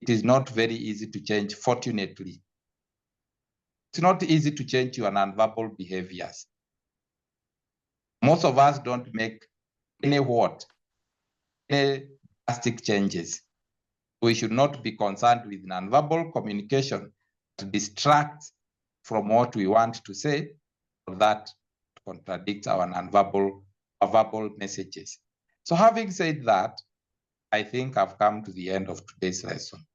it is not very easy to change, fortunately. It's not easy to change your nonverbal behaviors. Most of us don't make any drastic changes. We should not be concerned with nonverbal communication to distract from what we want to say, or that contradicts our verbal messages. So having said that, I think I've come to the end of today's lesson.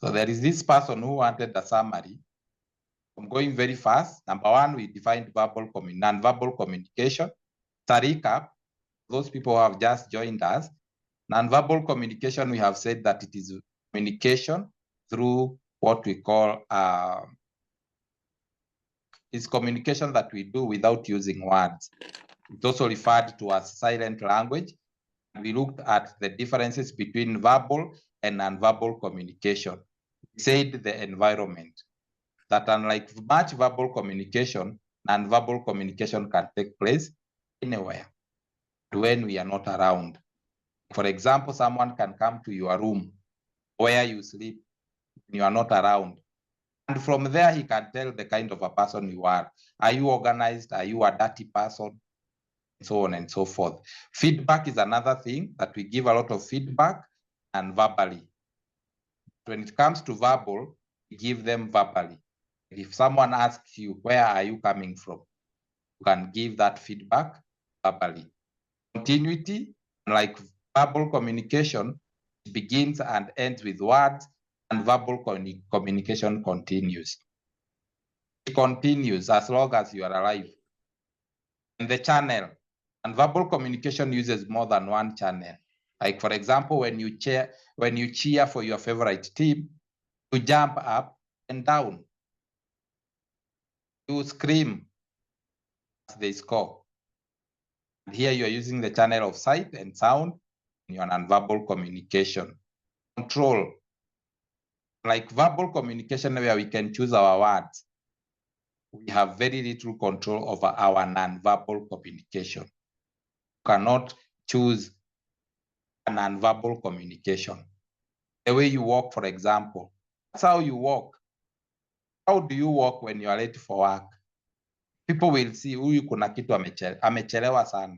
So there is this person who wanted a summary. I'm going very fast. Number 1, we defined nonverbal communication. To recap, those people who have just joined us, nonverbal communication, we have said that it is communication through what we call is communication that we do without using words. It's also referred to as silent language. We looked at the differences between verbal and nonverbal communication. We said the environment, that unlike much verbal communication, nonverbal communication can take place anywhere when we are not around. For example, someone can come to your room where you sleep when you are not around. And from there, he can tell the kind of a person you are. Are you organized? Are you a dirty person? So on and so forth. Feedback is another thing that we give a lot of feedback and verbally. When it comes to verbal, we give them verbally. If someone asks you, where are you coming from? You can give that feedback verbally. Continuity, like verbal communication, begins and ends with words, and verbal communication continues. It continues as long as you are alive. In the channel, and verbal communication uses more than one channel. Like for example, when you cheer for your favorite team, you jump up and down. You scream as they score. And here you are using the channel of sight and sound in your nonverbal communication. Control, like verbal communication where we can choose our words. We have very little control over our nonverbal communication. You cannot choose a nonverbal communication. The way you walk, for example, that's how you walk. How do you walk when you are late for work? People will see huyu kuna kitu amechelewa sana,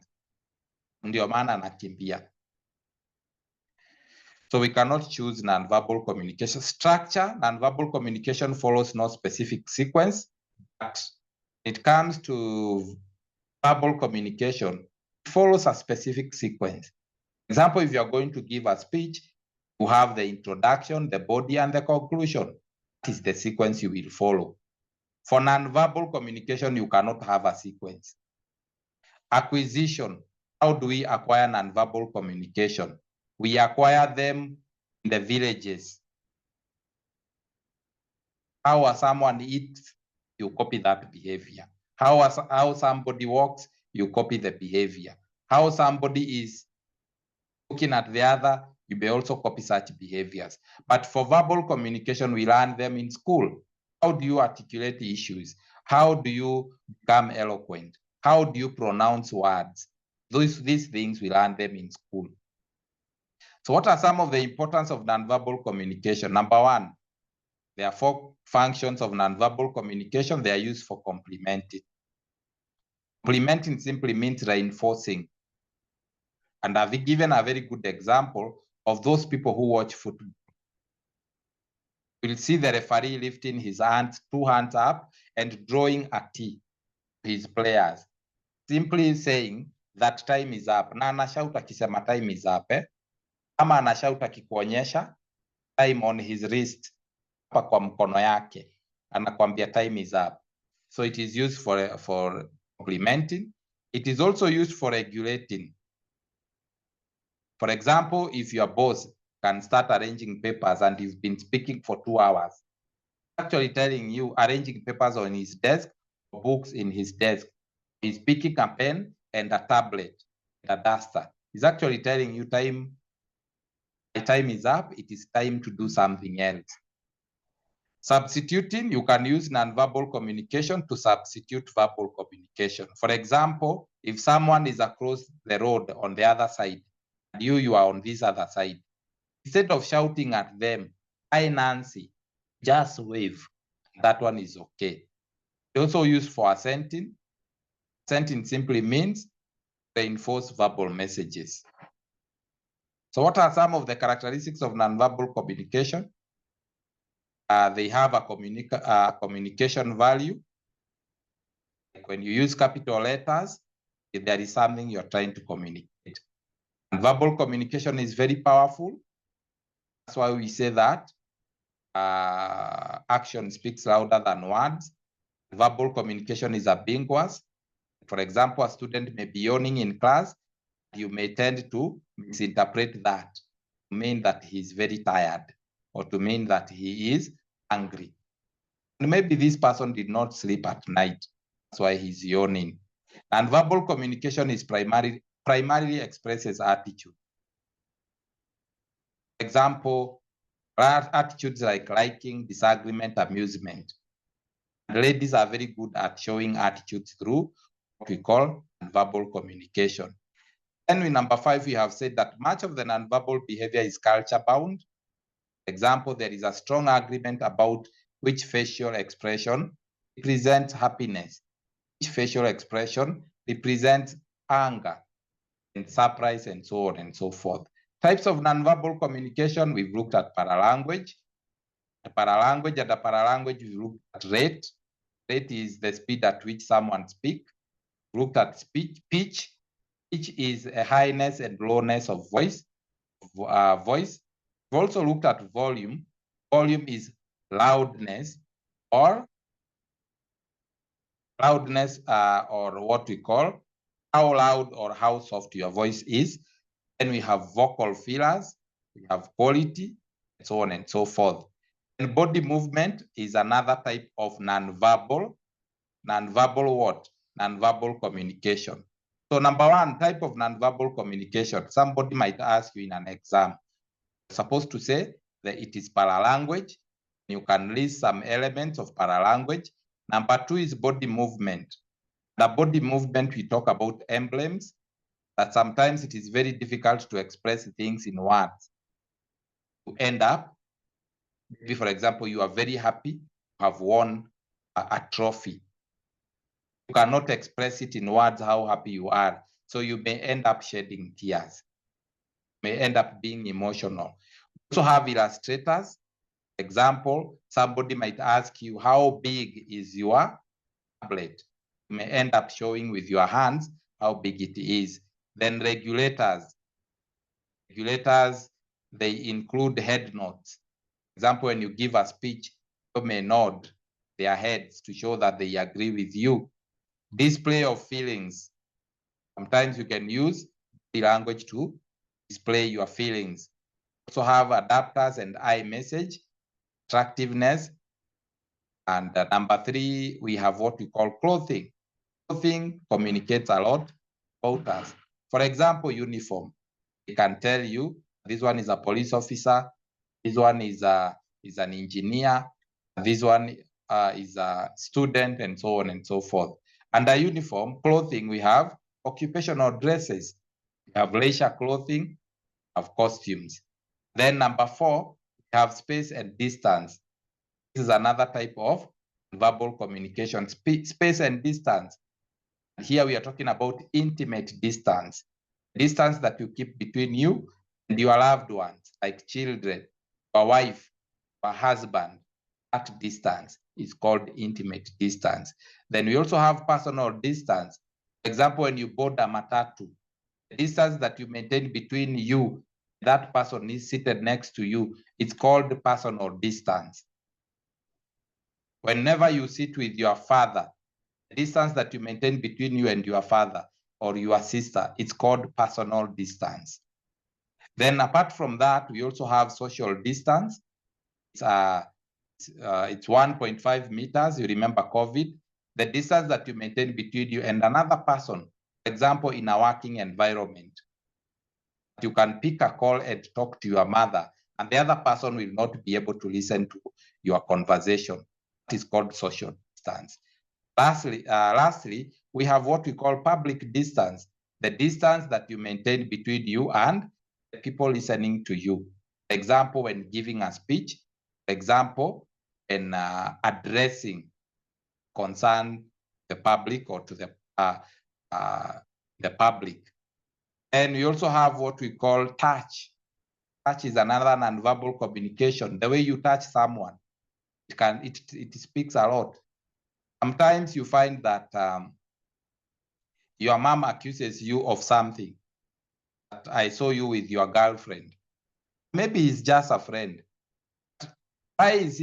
ndio maana anakimbia. So we cannot choose nonverbal communication structure. Nonverbal communication follows no specific sequence, but it comes to verbal communication, it follows a specific sequence. For example, if you are going to give a speech, you have the introduction, the body, and the conclusion. That is the sequence you will follow. For nonverbal communication, you cannot have a sequence. Acquisition. How do we acquire nonverbal communication? We acquire them in the villages. How someone eats, you copy that behavior. How somebody walks, you copy the behavior. How somebody is looking at the other, you may also copy such behaviors. But for verbal communication, we learn them in school. How do you articulate issues? How do you become eloquent? How do you pronounce words? These things, we learn them in school. So what are some of the importance of nonverbal communication? Number one, there are 4 functions of nonverbal communication. They are used for complementing. Complementing simply means reinforcing. And I've given a very good example of those people who watch football. We'll see the referee lifting his hands, 2 hands up, and drawing a T to his players, simply saying that time is up. Na anashout akisema time is up, ama anashout akikuonyesha time on his wrist, hapa kwa mkono yake, anakuambia time is up. So it is used for complementing. It is also used for regulating. For example, if your boss can start arranging papers and you've been speaking for 2 hours, actually telling you, arranging papers on his desk, books in his desk, he's picking a pen and a tablet, and a duster. He's actually telling you time is up, it is time to do something else. Substituting, you can use nonverbal communication to substitute verbal communication. For example, if someone is across the road on the other side, and you are on this other side, instead of shouting at them, "Hi Nancy," just wave. That one is okay. It's also used for assenting. Assenting simply means reinforce verbal messages. So what are some of the characteristics of nonverbal communication? They have a communication value. Like when you use capital letters, if there is something you're trying to communicate. And verbal communication is very powerful. That's why we say that action speaks louder than words. Verbal communication is ambiguous. For example, a student may be yawning in class. You may tend to misinterpret that to mean that he's very tired or to mean that he is angry. And maybe this person did not sleep at night. That's why he's yawning. And verbal communication is primarily expresses attitude. For example, attitudes like liking, disagreement, amusement. And ladies are very good at showing attitudes through what we call verbal communication. Then in number 5, we have said that much of the nonverbal behavior is culture bound. Example, there is a strong agreement about which facial expression represents happiness, which facial expression represents anger and surprise, and so on and so forth. Types of nonverbal communication, we've looked at paralanguage. At paralanguage, we looked at rate. Rate is the speed at which someone speaks. We looked at pitch. Pitch is a highness and lowness of voice. We've also looked at volume. Volume is loudness or what we call how loud or how soft your voice is. Then we have vocal fillers, we have quality, and so on and so forth. And body movement is another type of nonverbal what? Nonverbal communication. So number 1, type of nonverbal communication. Somebody might ask you in an exam, you're supposed to say that it is paralanguage. You can list some elements of paralanguage. Number 2 is body movement. The body movement, we talk about emblems, that sometimes it is very difficult to express things in words. You end up, maybe for example, you are very happy, you have won a trophy. You cannot express it in words how happy you are. So you may end up shedding tears. You may end up being emotional. We also have illustrators. Example, somebody might ask you, how big is your tablet? You may end up showing with your hands how big it is. Then regulators. Regulators, they include head nods. Example, when you give a speech, you may nod their heads to show that they agree with you. Display of feelings. Sometimes you can use the language to display your feelings. Also have adapters and iMessage, attractiveness. And number 3, we have what we call clothing. Clothing communicates a lot about us. For example, uniform. It can tell you this one is a police officer, this one is an engineer, this one is a student, and so on and so forth. Under uniform, clothing, we have occupational dresses. We have leisure clothing, we have costumes. Then number 4, we have space and distance. This is another type of verbal communication, space and distance. Here we are talking about intimate distance, distance that you keep between you and your loved ones, like children, your wife, your husband. That distance is called intimate distance. Then we also have personal distance. For example, when you board a matatu, the distance that you maintain between you and that person is seated next to you, it's called personal distance. Whenever you sit with your father, the distance that you maintain between you and your father or your sister, it's called personal distance. Then apart from that, we also have social distance. It's 1.5 meters. You remember COVID, the distance that you maintain between you and another person, for example, in a working environment. You can pick a call and talk to your mother, and the other person will not be able to listen to your conversation. That is called social distance. Lastly, we have what we call public distance, the distance that you maintain between you and the people listening to you. For example, when giving a speech, for example, in addressing concern the public or to the public. And we also have what we call touch. Touch is another nonverbal communication. The way you touch someone, it speaks a lot. Sometimes you find that your mom accuses you of something. That I saw you with your girlfriend. Maybe it's just a friend. Why is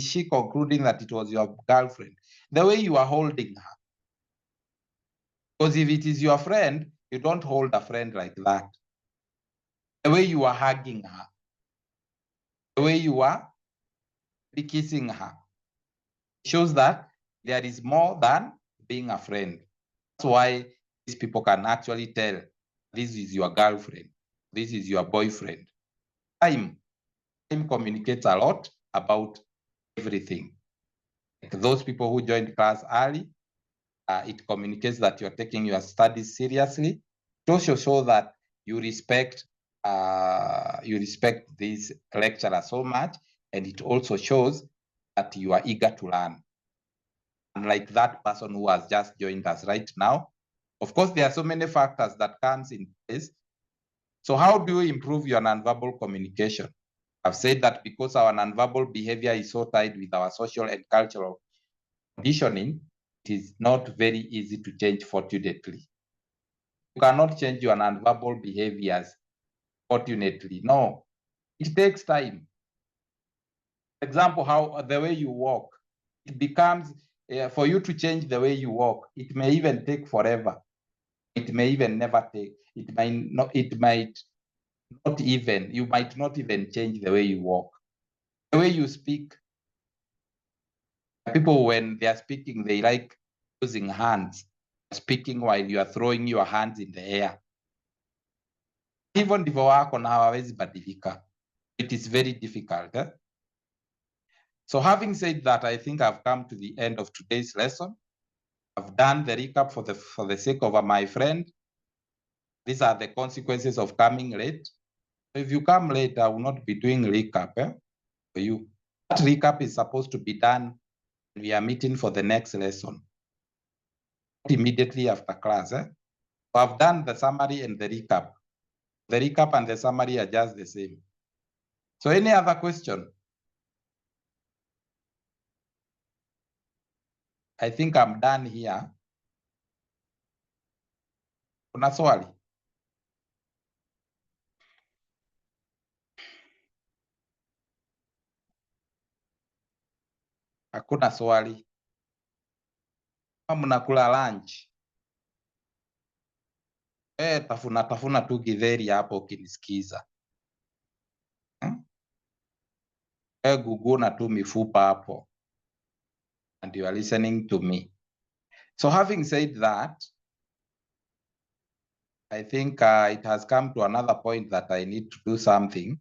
she concluding that it was your girlfriend? The way you are holding her. Because if it is your friend, you don't hold a friend like that. The way you are hugging her. The way you are kissing her. Shows that there is more than being a friend. That's why these people can actually tell this is your girlfriend, this is your boyfriend. Time communicates a lot about everything. Like those people who joined class early, it communicates that you're taking your studies seriously. It also shows that you respect this lecturer so much, and it also shows that you are eager to learn. Unlike that person who has just joined us right now. Of course, there are so many factors that comes in place. So how do you improve your nonverbal communication? I've said that because our nonverbal behavior is so tied with our social and cultural conditioning, it is not very easy to change fortunately. You cannot change your nonverbal behaviors fortunately. No, it takes time. For example, how the way you walk, it becomes, for you to change the way you walk, it may even take forever. It may even never take, you might not even change the way you walk. The way you speak, people when they are speaking, they like using hands, speaking while you are throwing your hands in the air. Hivyo ndivyo wako na hawawezi badilika. It is very difficult. So having said that, I think I've come to the end of today's lesson. I've done the recap for the sake of my friend. These are the consequences of coming late. If you come late, I will not be doing recap for you. That recap is supposed to be done when we are meeting for the next lesson, immediately after class. So I've done the summary and the recap. The recap and the summary are just the same. So any other question? I think I'm done here. Kuna swali? Hakuna swali. Kama mnakula lunch, tafuna tu githeri hapo ukinisikiza. Guguna tu mifupa hapo. And you are listening to me. So having said that, I think it has come to another point that I need to do something.